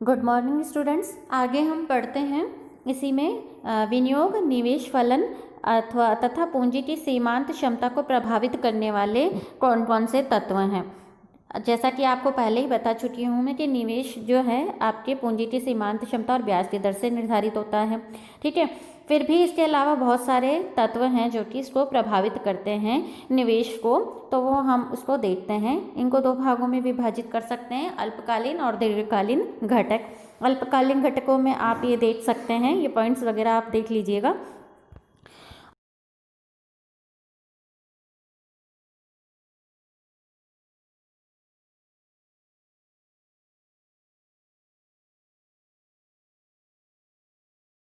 Good morning students. आगे हम पढ़ते हैं इसी में विनियोग, निवेश फलन अथवा तथा पूंजी की सीमांत क्षमता को प्रभावित करने वाले कौन कौन से तत्व हैं। जैसा कि आपको पहले ही बता चुकी हूँ मैं कि निवेश जो है आपके पूंजी की सीमांत क्षमता और ब्याज की दर से निर्धारित होता है। ठीक है, फिर भी इसके अलावा बहुत सारे तत्व हैं जो कि इसको प्रभावित करते हैं निवेश को, तो वो हम उसको देखते हैं। इनको दो भागों में विभाजित कर सकते हैं, अल्पकालीन और दीर्घकालीन घटक। अल्पकालीन घटकों में आप ये देख सकते हैं, ये पॉइंट्स वगैरह आप देख लीजिएगा।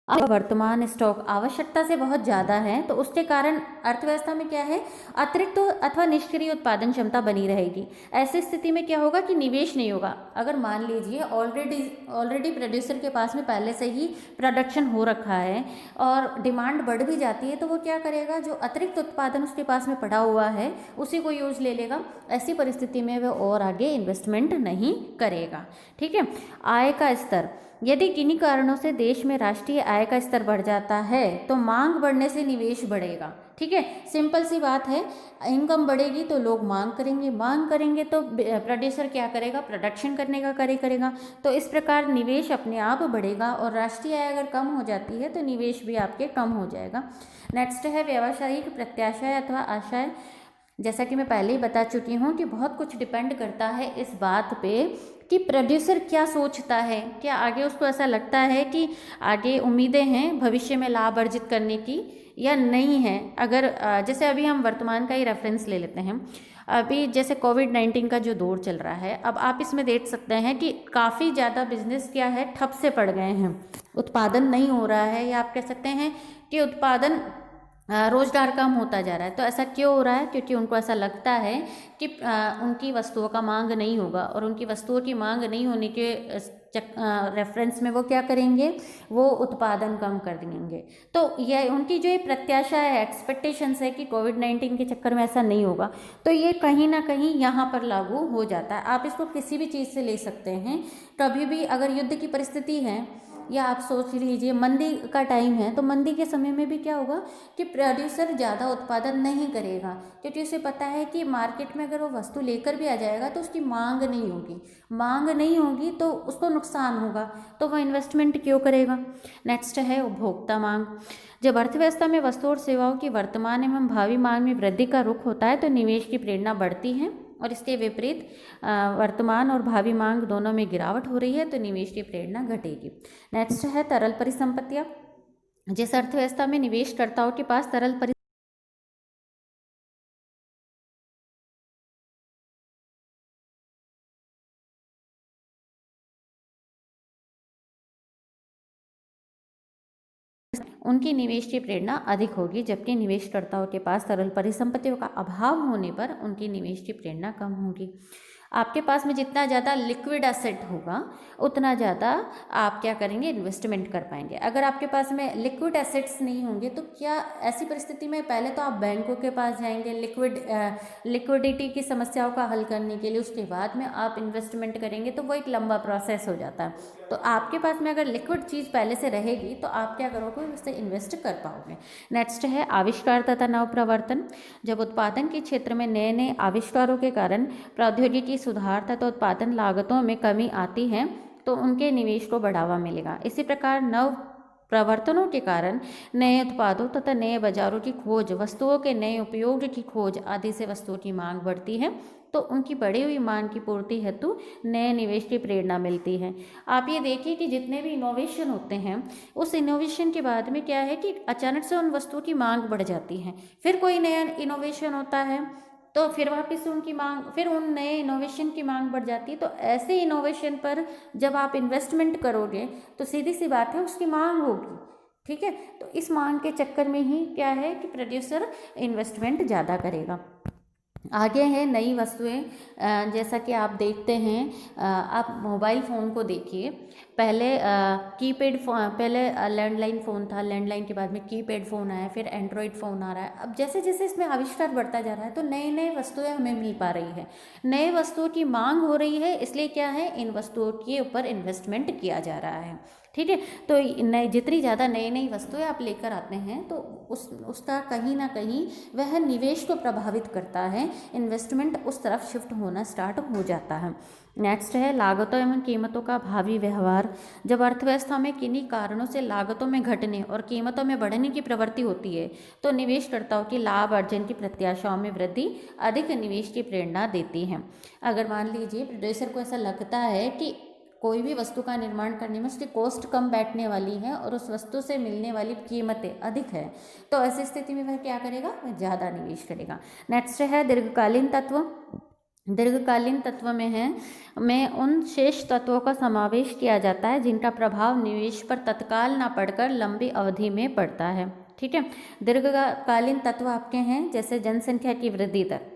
वर्तमान स्टॉक आवश्यकता से बहुत ज़्यादा है, तो उसके कारण अर्थव्यवस्था में क्या है, अतिरिक्त अथवा निष्क्रिय उत्पादन क्षमता बनी रहेगी। ऐसी स्थिति में क्या होगा कि निवेश नहीं होगा। अगर मान लीजिए ऑलरेडी प्रोड्यूसर के पास में पहले से ही प्रोडक्शन हो रखा है और डिमांड बढ़ भी जाती है, तो वो क्या करेगा, जो अतिरिक्त उत्पादन उसके पास में पड़ा हुआ है उसी को यूज ले लेगा। ऐसी परिस्थिति में वह और आगे इन्वेस्टमेंट नहीं करेगा। ठीक है, आय का स्तर, यदि किन्हीं कारणों से देश में राष्ट्रीय आय का स्तर बढ़ जाता है तो मांग बढ़ने से निवेश बढ़ेगा। ठीक है, सिंपल सी बात है, इनकम बढ़ेगी तो लोग मांग करेंगे तो प्रोड्यूसर क्या करेगा, प्रोडक्शन करने का करेगा। तो इस प्रकार निवेश अपने आप बढ़ेगा और राष्ट्रीय आय अगर कम हो जाती है तो निवेश भी आपके कम हो जाएगा। नेक्स्ट है व्यावसायिक प्रत्याशा अथवा आशय। जैसा कि मैं पहले ही बता चुकी हूँ कि बहुत कुछ डिपेंड करता है इस बात पे कि प्रोड्यूसर क्या सोचता है, क्या आगे उसको ऐसा लगता है कि आगे उम्मीदें हैं भविष्य में लाभ अर्जित करने की या नहीं है। अगर जैसे अभी हम वर्तमान का ही रेफरेंस ले लेते हैं, अभी जैसे कोविड-19 का जो दौर चल रहा है, अब आप इसमें देख सकते हैं कि काफ़ी ज़्यादा बिजनेस क्या है, ठप से पड़ गए हैं, उत्पादन नहीं हो रहा है, या आप कह सकते हैं कि उत्पादन रोजगार कम होता जा रहा है। तो ऐसा क्यों हो रहा है, क्योंकि उनको ऐसा लगता है कि उनकी वस्तुओं का मांग नहीं होगा, और उनकी वस्तुओं की मांग नहीं होने के रेफरेंस में वो क्या करेंगे, वो उत्पादन कम कर देंगे। तो यह उनकी जो ये प्रत्याशा है, एक्सपेक्टेशंस है कि कोविड-19 के चक्कर में ऐसा नहीं होगा, तो ये कहीं ना कहीं यहाँ पर लागू हो जाता है। आप इसको किसी भी चीज़ से ले सकते हैं। कभी भी अगर युद्ध की परिस्थिति है, या आप सोच लीजिए मंदी का टाइम है, तो मंदी के समय में भी क्या होगा कि प्रोड्यूसर ज़्यादा उत्पादन नहीं करेगा, क्योंकि उसे पता है कि मार्केट में अगर वो वस्तु लेकर भी आ जाएगा तो उसकी मांग नहीं होगी तो उसको नुकसान होगा, तो वह इन्वेस्टमेंट क्यों करेगा। नेक्स्ट है उपभोक्ता मांग। जब अर्थव्यवस्था में वस्तु और सेवाओं की वर्तमान एवं भावी मांग में वृद्धि का रुख होता है तो निवेश की प्रेरणा बढ़ती है, और इसके विपरीत वर्तमान और भावी मांग दोनों में गिरावट हो रही है तो निवेश की प्रेरणा घटेगी। नेक्स्ट है तरल परिसंपत्तियां। जिस अर्थव्यवस्था में निवेशकर्ताओं के पास तरल उनकी निवेश की प्रेरणा अधिक होगी, जबकि निवेशकर्ताओं के पास तरल परिसंपत्तियों का अभाव होने पर उनकी निवेश की प्रेरणा कम होगी। आपके पास में जितना ज़्यादा लिक्विड एसेट होगा उतना ज़्यादा आप क्या करेंगे, इन्वेस्टमेंट कर पाएंगे। अगर आपके पास में लिक्विड एसेट्स नहीं होंगे तो क्या ऐसी परिस्थिति में पहले तो आप बैंकों के पास जाएंगे लिक्विडिटी की समस्याओं का हल करने के लिए, उसके बाद में आप इन्वेस्टमेंट करेंगे, तो वो एक लंबा प्रोसेस हो जाता है। तो आपके पास में अगर लिक्विड चीज़ पहले से रहेगी तो आप क्या करोगे, उससे इन्वेस्ट कर पाओगे। नेक्स्ट है आविष्कार तथा नवप्रवर्तन। जब उत्पादन के क्षेत्र में नए नए आविष्कारों के कारण प्रौद्योगिकी सुधार तथा उत्पादन लागतों में कमी आती है तो उनके निवेश को बढ़ावा मिलेगा। इसी प्रकार नव प्रवर्तनों के कारण नए उत्पादों तथा नए बाजारों की खोज, वस्तुओं के नए उपयोग की खोज आदि से वस्तुओं की मांग बढ़ती है, तो उनकी बढ़ी हुई मांग की पूर्ति हेतु नए निवेश की प्रेरणा मिलती है। आप ये देखिए कि जितने भी इनोवेशन होते हैं, उस इनोवेशन के बाद में क्या है कि अचानक से उन वस्तुओं की मांग बढ़ जाती है, फिर कोई नया इनोवेशन होता है तो फिर वापस से उनकी मांग, फिर उन नए इनोवेशन की मांग बढ़ जाती है। तो ऐसे इनोवेशन पर जब आप इन्वेस्टमेंट करोगे तो सीधी सी बात है उसकी मांग होगी। ठीक है, तो इस मांग के चक्कर में ही क्या है कि प्रोड्यूसर इन्वेस्टमेंट ज़्यादा करेगा। आगे है नई वस्तुएं। जैसा कि आप देखते हैं, आप मोबाइल फ़ोन को देखिए। पहले कीपैड फ़ोन, पहले लैंडलाइन फ़ोन था, लैंडलाइन के बाद में कीपैड फ़ोन आया, फिर एंड्रॉयड फ़ोन आ रहा है। अब जैसे जैसे इसमें आविष्कार बढ़ता जा रहा है तो नए नए वस्तुएं हमें मिल पा रही है, नए वस्तुओं की मांग हो रही है, इसलिए क्या है, इन वस्तुओं के ऊपर इन्वेस्टमेंट किया जा रहा है। ठीक है, तो नए जितनी ज़्यादा नई नई वस्तुएं आप लेकर आते हैं तो उसका कहीं ना कहीं वह निवेश को प्रभावित करता है, इन्वेस्टमेंट उस तरफ शिफ्ट होना स्टार्ट हो जाता है। नेक्स्ट है लागतों एवं कीमतों का भावी व्यवहार। जब अर्थव्यवस्था में किन्हीं कारणों से लागतों में घटने और कीमतों में बढ़ने की प्रवृत्ति होती है तो निवेशकर्ताओं की लाभ अर्जन की प्रत्याशाओं में वृद्धि अधिक निवेश की प्रेरणा देती है। अगर मान लीजिए प्रोड्यूसर को ऐसा लगता है कि कोई भी वस्तु का निर्माण करने में उसकी कॉस्ट कम बैठने वाली है और उस वस्तु से मिलने वाली कीमतें अधिक है, तो ऐसी स्थिति में वह क्या करेगा, वह ज़्यादा निवेश करेगा। नेक्स्ट है दीर्घकालीन तत्व। दीर्घकालीन तत्व में उन शेष तत्वों का समावेश किया जाता है जिनका प्रभाव निवेश पर तत्काल ना पड़कर लंबी अवधि में पड़ता है। ठीक है, दीर्घकालीन तत्व आपके हैं जैसे जनसंख्या की वृद्धि दर।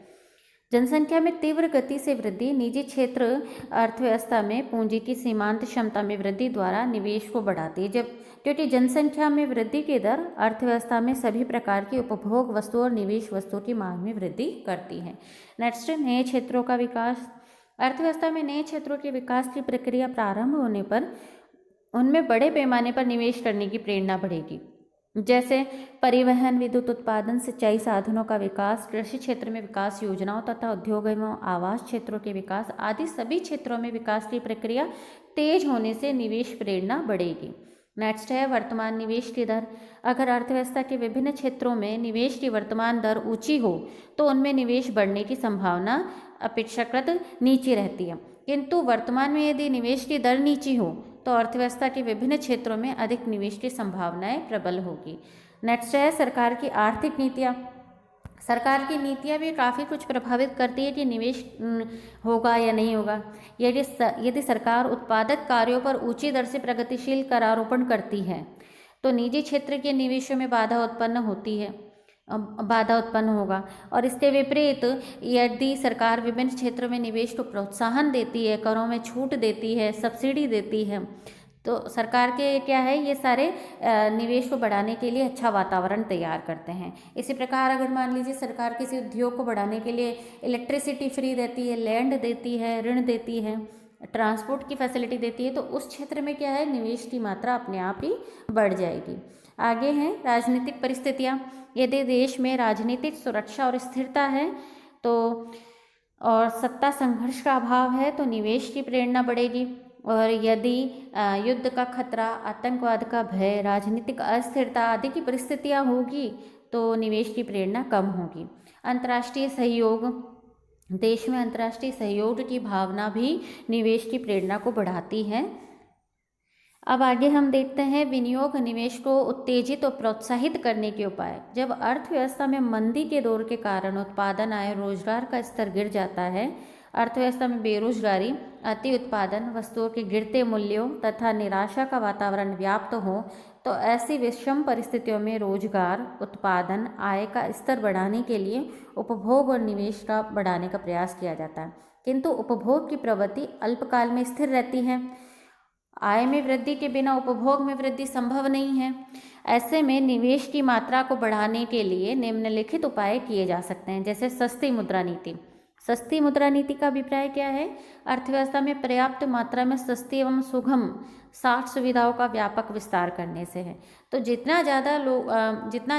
जनसंख्या में तीव्र गति से वृद्धि निजी क्षेत्र अर्थव्यवस्था में पूंजी की सीमांत क्षमता में वृद्धि द्वारा निवेश को बढ़ाती है। जब क्योंकि जनसंख्या में वृद्धि की दर अर्थव्यवस्था में सभी प्रकार की उपभोग वस्तुओं और निवेश वस्तुओं की मांग में वृद्धि करती है। नेक्स्ट, नए क्षेत्रों का विकास। अर्थव्यवस्था में नए क्षेत्रों के विकास की प्रक्रिया प्रारंभ होने पर उनमें बड़े पैमाने पर निवेश करने की प्रेरणा बढ़ेगी। जैसे परिवहन, विद्युत उत्पादन, सिंचाई साधनों का विकास, कृषि क्षेत्र में विकास योजनाओं तथा उद्योग एवं आवास क्षेत्रों के विकास आदि सभी क्षेत्रों में विकास की प्रक्रिया तेज होने से निवेश प्रेरणा बढ़ेगी। नेक्स्ट है वर्तमान निवेश की दर। अगर अर्थव्यवस्था के विभिन्न क्षेत्रों में निवेश की वर्तमान दर ऊंची हो तो उनमें निवेश बढ़ने की संभावना अपेक्षाकृत नीची रहती है, किंतु वर्तमान में यदि निवेश की दर नीची हो तो अर्थव्यवस्था के विभिन्न क्षेत्रों में अधिक निवेश की संभावनाएं प्रबल होगी। नेक्स्ट है सरकार की आर्थिक नीतियाँ। सरकार की नीतियाँ भी काफ़ी कुछ प्रभावित करती है कि निवेश होगा या नहीं होगा। यदि सरकार उत्पादक कार्यों पर ऊंची दर से प्रगतिशील करारोपण करती है तो निजी क्षेत्र के निवेशों में बाधा उत्पन्न होगा, और इसके विपरीत यदि सरकार विभिन्न क्षेत्रों में निवेश को प्रोत्साहन देती है, करों में छूट देती है, सब्सिडी देती है, तो सरकार के क्या है, ये सारे निवेश को बढ़ाने के लिए अच्छा वातावरण तैयार करते हैं। इसी प्रकार अगर मान लीजिए सरकार किसी उद्योग को बढ़ाने के लिए इलेक्ट्रिसिटी फ्री देती है, लैंड देती है, ऋण देती है, ट्रांसपोर्ट की फैसिलिटी देती है, तो उस क्षेत्र में क्या है, निवेश की मात्रा अपने आप ही बढ़ जाएगी। आगे हैं राजनीतिक परिस्थितियाँ। यदि देश में राजनीतिक सुरक्षा और स्थिरता है तो और सत्ता संघर्ष का अभाव है तो निवेश की प्रेरणा बढ़ेगी, और यदि युद्ध का खतरा, आतंकवाद का भय, राजनीतिक अस्थिरता आदि की परिस्थितियाँ होगी तो निवेश की प्रेरणा कम होगी। अंतर्राष्ट्रीय सहयोग। देश में अंतर्राष्ट्रीय सहयोग की भावना भी निवेश की प्रेरणा को बढ़ाती है। अब आगे हम देखते हैं विनियोग निवेश को उत्तेजित और प्रोत्साहित करने के उपाय। जब अर्थव्यवस्था में मंदी के दौर के कारण उत्पादन, आय, रोजगार का स्तर गिर जाता है, अर्थव्यवस्था में बेरोजगारी, अति उत्पादन, वस्तुओं के गिरते मूल्यों तथा निराशा का वातावरण व्याप्त हो, तो ऐसी विषम परिस्थितियों में रोजगार, उत्पादन, आय का स्तर बढ़ाने के लिए उपभोग और निवेश का बढ़ाने का प्रयास किया जाता है, किंतु उपभोग की प्रवृत्ति अल्पकाल में स्थिर रहती है। आय में वृद्धि के बिना उपभोग में वृद्धि संभव नहीं है। ऐसे में निवेश की मात्रा को बढ़ाने के लिए निम्नलिखित उपाय किए जा सकते हैं, जैसे सस्ती मुद्रा नीति। सस्ती मुद्रा नीति का अभिप्राय क्या है? अर्थव्यवस्था में पर्याप्त मात्रा में सस्ती एवं सुगम साठ सुविधाओं का व्यापक विस्तार करने से है। तो जितना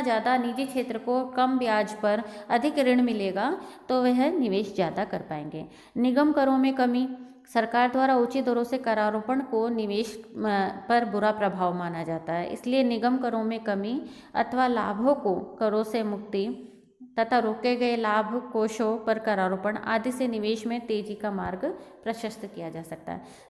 ज़्यादा निजी क्षेत्र को कम ब्याज पर अधिक ऋण मिलेगा तो वह निवेश ज़्यादा कर पाएंगे। निगम करों में कमी। सरकार द्वारा ऊंची दरों से करारोपण को निवेश पर बुरा प्रभाव माना जाता है, इसलिए निगम करों में कमी अथवा लाभों को करों से मुक्ति तथा रोके गए लाभ कोषों पर करारोपण आदि से निवेश में तेजी का मार्ग प्रशस्त किया जा सकता है।